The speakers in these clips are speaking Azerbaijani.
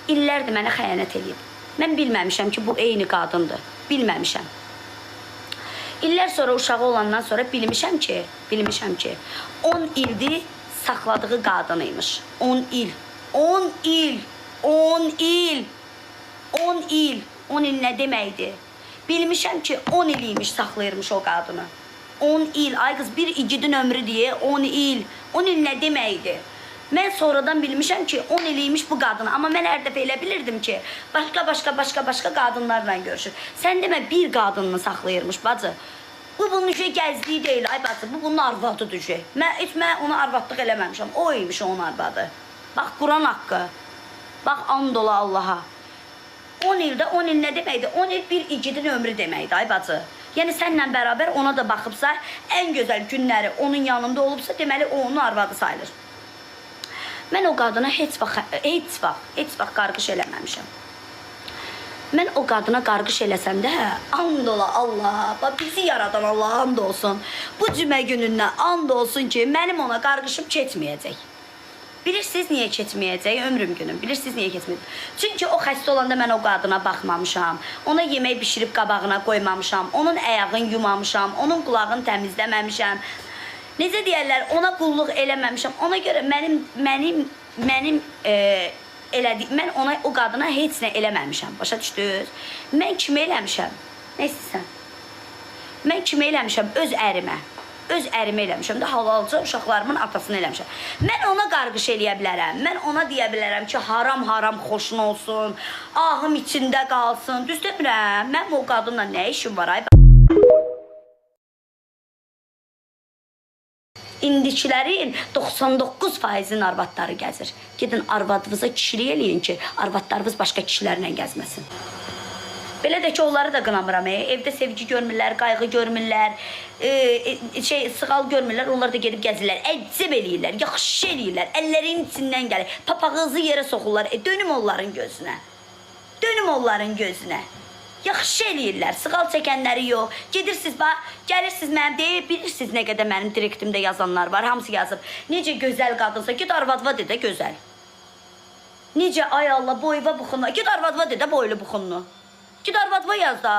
illərdir mənə xəyanət edib. Mən bilməmişəm ki, bu eyni qadındır. Bilməmişəm. İllər sonra uşağı olandan sonra bilmişəm ki, 10 ildir saxladığı qadınıymış. 10 il. 10 il. 10 il. 10 il. 10 il nə deməkdir? Bilmişəm ki, 10 iliymiş saxlayırmış o qadını. 10 il. Ay qız, bir igidin ömrü deyə 10 il. 10 il nə deməkdir? Mən sonradan bilmişəm ki, 10 iliymiş bu qadını. Amma mən hər dəfə elə bilirdim ki, başqa qadınlarla görüşür. Sən demə, bir qadınını saxlayırmış, bacı. Bu bunun gəzdiyi deyil, ay bacı. Bu bunun arvadıdır. Mən ona arvadlıq eləməmişəm. O imiş onun arvadı. Bax, Quran haqqı. Bax, and ola Allaha. 10 ildə, 10 il nə deməkdir? 10 il bir igidin ömrü deməkdir, ay bacı. Yəni, sənlə bərabər ona da baxıbsa, ən gözəl günləri onun yanında olubsa, deməli, o onun arvadı sayılır. Mən o qadına heç vaxt qarqış eləməmişəm. Mən o qadına qarqış eləsəm də, and ola Allah, bizi yaradan Allah and olsun. Bu cümə günündən and olsun ki, mənim ona qarqışım keçməyəcək. Bilirsiniz niyə keçməyəcək ömrüm günüm? Bilirsiniz niyə keçməyəcək? Çünki o xəstə olanda mən o qadına baxmamışam. Ona yemək bişirib qabağına qoymamışam. Onun ayağını yumamışam. Onun qulağını təmizləməmişəm. Necə deyərlər, ona qulluq eləməmişəm. Ona görə mən ona o qadına heç nə eləməmişəm. Başa düşdünüz? Mən kimi eləmişəm? Nə istəyirsən? Mən kimi eləmişəm? Öz ərimə. Öz ərimi eləmişəm də, halalca uşaqlarımın atasını eləmişəm. Mən ona qarqış eləyə bilərəm. Mən ona deyə bilərəm ki, haram xoşun olsun, ahım içində qalsın. Düz demirəm, mən o qadınla nə işim var, ay? İndikilərin 99%-in arvadları gəzir. Gedin arvadınıza kişilik eləyin ki, arvadlarınız başqa kişilərlə gəzməsin. Belə də ki, onları da qınamıram. Evdə sevgi görmürlər, qayğı görmürlər, sığal görmürlər, onlar da gedib gəzirlər. Əcəb eləyirlər, yaxşı eləyirlər, əllərinin içindən gəlir, papağınızı yerə soxurlar. Dönüm onların gözünə. Dönüm onların gözünə. Yaxşı eləyirlər, sığal çəkənləri yox. Gedirsiniz, gəlirsiniz mənim deyib, bilirsiniz nə qədər mənim direktimdə yazanlar var, hamısı yazıb. Necə gözəl qadınsa, ged arvadva dedə gözəl. Necə, ay Allah, boyva buxunlu, ged arvadva dedə boylu buxunlu. Gid arvadva yaz da.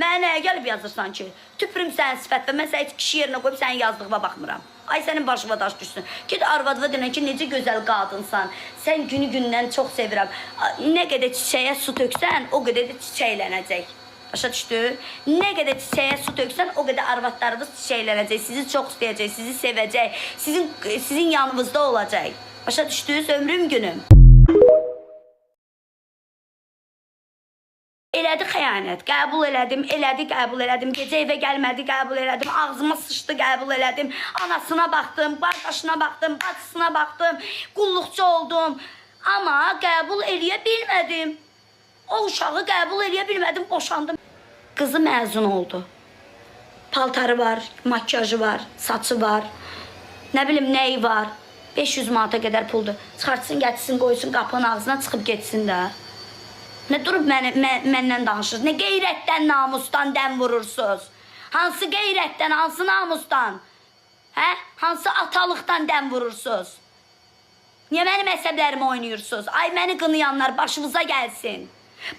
Mənə nəyə gəlib yazırsan ki? Tüpürüm sənin sifətlə, mən səni kişi yerinə qoyub sənin yazdığıma baxmıram. Ay, sənin başıma daş düşsün. Gid arvadva denən ki, necə gözəl qadınsan. Sən günü-gündən çox sevirəm. Nə qədər çiçəyə su töksən, o qədər də çiçəklənəcək. Başa düşdü? Nə qədər çiçəyə su töksən, o qədər arvadlarınız çiçəklənəcək. Sizi çox istəyəcək, sizi sevəcək. Sizin yanınızda olacaq. Başa düşdünüz? Ömrüm günüm. Elədi xəyanət, qəbul elədim, qəbul elədim, gecə evə gəlmədi, qəbul elədim, ağzıma sıçdı, qəbul elədim, anasına baxdım, qardaşına baxdım, bacısına baxdım, qulluqçu oldum, amma qəbul eləyə bilmədim. O uşağı qəbul eləyə bilmədim, boşandım. Qızı məzun oldu. Paltarı var, makyajı var, saçı var, nə bilim nəyi var, 500 manata qədər puldur. Çıxartsın, gətirsin, qoysun, qapının ağzına çıxıb getsin də. Nə durub məndən danışırsınız? Nə qeyrətdən, namusdan dəm vurursunuz? Hansı qeyrətdən, hansı namusdan? Hansı atalıqdan dəm vurursunuz? Niyə mənim əsəblərimi oynayırsınız? Ay, məni qınayanlar başınıza gəlsin.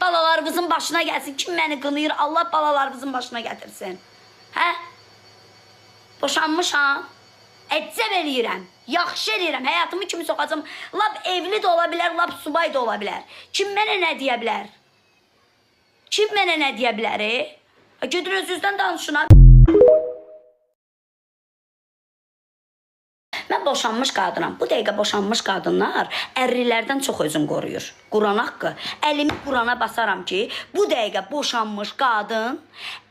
Balalarınızın başına gəlsin. Kim məni qınayır? Allah balalarınızın başına gətirsin. Boşanmışam. Əcəb eləyirəm, yaxşı eləyirəm, həyatımı kimi soxacam. Lap evli də ola bilər, lap subay da ola bilər. Kim mənə nə deyə bilər? Kim mənə nə deyə bilər? Gedin özünüzdən danışın. Mən boşanmış qadınam. Bu dəqiqə boşanmış qadınlar ərrilərdən çox özünü qoruyur. Quran haqqı. Əlimi Qurana basaram ki, bu dəqiqə boşanmış qadın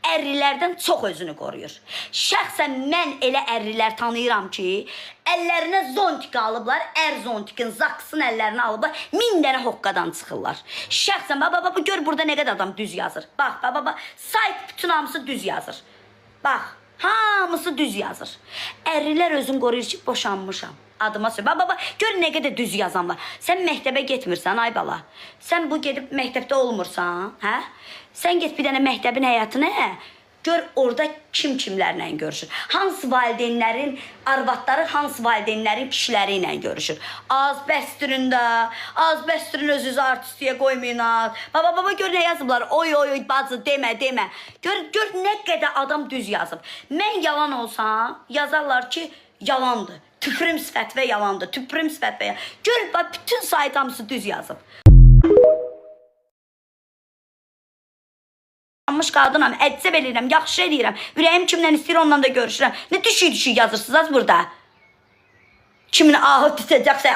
ərrilərdən çox özünü qoruyur. Şəxsən mən elə ərrilər tanıyıram ki, əllərinə zontik alıblar, zontikin zaksın əllərinə alıblar, 1000 dənə hoqqadan çıxırlar. Şəxsən, baba, gör burada nə qədər adam düz yazır. Bax, baba, sayt bütün hamısı düz yazır. Bax. Hamısı düz yazır. Ərrilər özün qoruyur ki, boşanmışam. Adıma söyle. Baba, gör nə qədər düz yazan var. Sən məktəbə getmirsən, ay bala. Sən bu gedib məktəbdə olmursan, hə? Sən get bir dənə məktəbin həyatını, Gör orada kim kimlərlə görüşür. Hansı valideynlərin arvadları, hansı valideynlərin kişiləri ilə görüşür. Az bəstirin də, az bəstirin özünüzü artistiyə qoymayın az. Baba gör nə yazıblar. Oy bacı demə. Gör nə qədər adam düz yazıb. Mən yalan olsam yazarlar ki yalandır. Tüpürüm sifət və yalandır. Tüpürüm sifət və yalandır. Gör bax bütün sayt hamısı düz yazıb. Qadınam, əcəb eləyirəm, yaxşı eləyirəm. Ürəyim kimlə istəyir, ondan da görüşürəm. Nə düşük yazırsınız az burada? Kimin ahı tutacaqsa,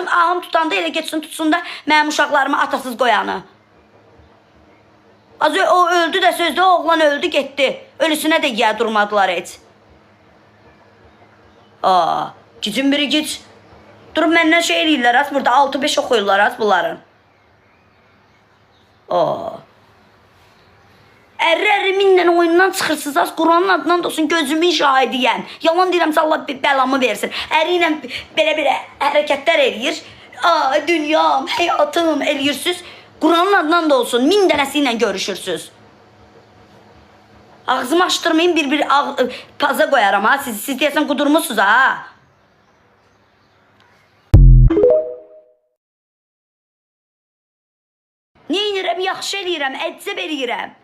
ahım tutanda elə geçsin tutsun da mənim uşaqlarımı atasız qoyanı. Az o öldü də sözdə, o oğlan öldü getdi. Ölüsünə də yiyə durmadılar heç. Gicin biri gic. Durub məndən şey eləyirlər az burada, 6-5 oxuyurlar az bunların. Ərri minlə oyundan çıxırsınız, az Quranın adından da olsun gözümün şahidiyəm. Yalan deyirəmsə Allah bəlamı versin. Əri ilə belə hərəkətlər eləyir. Dünyam, həyatım eləyirsiniz. Quranın adından da olsun, 1000 dənəsi ilə görüşürsünüz. Ağzımı açdırmayın, bir paza qoyaram ha. Siz deyəsən qudurmuşsunuz ha. Nə edirəm, yaxşı eləyirəm, əcəb eləyirəm.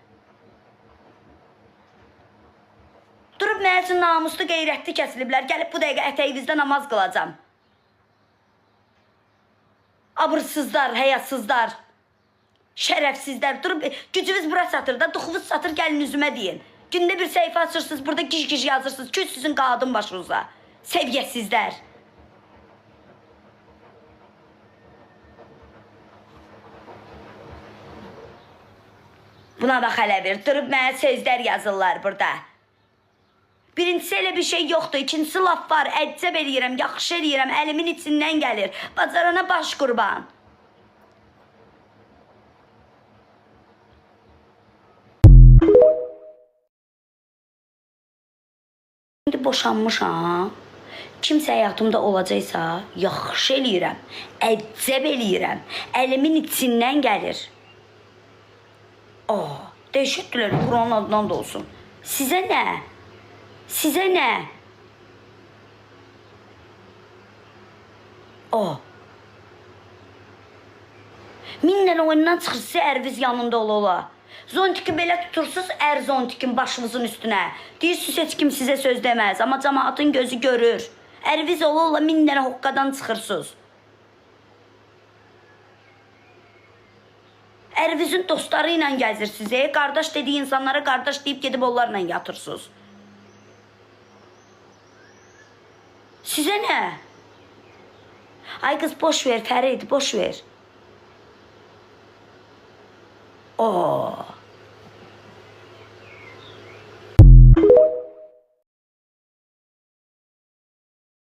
Durub mənə üçün namuslu, qeyrətli kəsiliblər. Gəlib bu dəqiqə ətəyinizdə namaz qılacam. Abırsızlar, həyatsızlar, şərəfsizlər. Durub gücünüz bura satır da, duxunuz satır, gəlin üzümə deyin. Gündə bir səhifə açırsınız, burada giş yazırsınız. Küç sizin qadın başınıza. Səviyyəsizlər. Buna bax hələ bir. Durub mənə sözlər yazırlar burada. Birincisi elə bir şey yoxdur, ikincisi laf var, əcəb eləyirəm, yaxşı eləyirəm, əlimin içindən gəlir, bacarana baş qurban. İndi boşanmışam, kimsə həyatımda olacaqsa, yaxşı eləyirəm, əcəb eləyirəm, əlimin içindən gəlir. Dəhşətdilər, Quranın adından da olsun. Sizə nə? Sizə nə? Minlə oyundan çıxırsınız, ərviz yanında ola. Zontiki belə tutursunuz, ər zontikin başınızın üstünə. Deyirsiniz, heç kim sizə söz deməz, amma cəmaatın gözü görür. Ərviz ola, minlə hoqqadan çıxırsınız. Ərvizin dostları ilə gəzirsiniz, qardaş dediyi insanlara qardaş deyib gedib onlarla yatırsınız. Sizə nə? Ay qız, boş ver, Fərid, boş ver.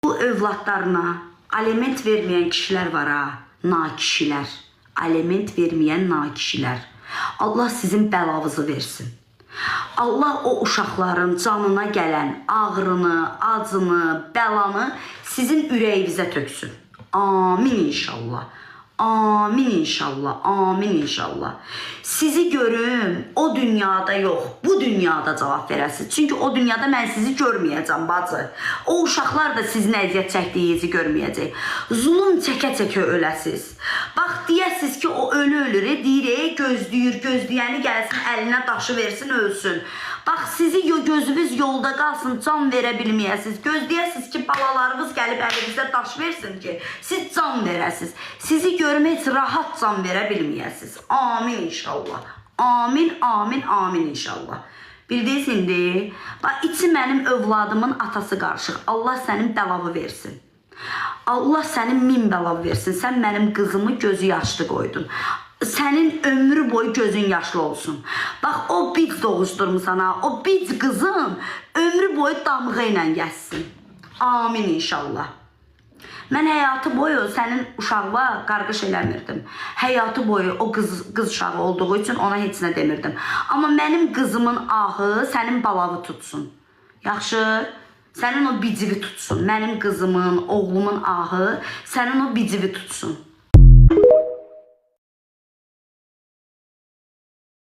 Bu övladlarına aliment verməyən kişilər var ha, nakişilər. Aliment verməyən nakişilər. Allah sizin bəlavızı versin. Allah o uşaqların canına gələn ağrını, acını, bəlanı sizin ürəyinizə töksün. Amin inşallah. Amin inşallah. Amin inşallah. Sizi görüm, o dünyada yox, bu dünyada cavab verəsiniz. Çünki o dünyada mən sizi görməyəcəm, bacı. O uşaqlar da sizin əziyyət çəkdiyinizi görməyəcək. Zulüm çəkə-çəkə öləsiniz. Bax, deyəsiniz ki, o ölür, deyir, gözləyəni gəlsin, əlinə daşı versin, ölsün. Bax, sizi gözünüz yolda qalsın, can verə bilməyəsiniz. Gözləyəsiniz ki, balalarınız gəlib əlinizə daş versin ki, siz can verəsiniz. Sizi görmək rahat can verə bilməyəsiniz. Amin inşallah. Amin, amin, amin inşallah. Bildiniz indi, bax, içi mənim övladımın atası qarışıq. Allah sənin bəlavı versin. Allah sənin 1000 bəlavı versin. Sən mənim qızımı gözü yaşlı qoydun. Sənin ömrü boyu gözün yaşlı olsun. Bax, o biz doğuşdurmusan ha, o biz qızın ömrü boyu damğı ilə gəzsin. Amin inşallah. Mən həyatı boyu sənin uşaqla qarqış eləmirdim. Həyatı boyu o qız uşağı olduğu üçün ona heç nə demirdim. Amma mənim qızımın ahı sənin balavı tutsun. Yaxşı? Sənin o bicivi tutsun. Mənim qızımın, oğlumun ahı sənin o bicivi tutsun.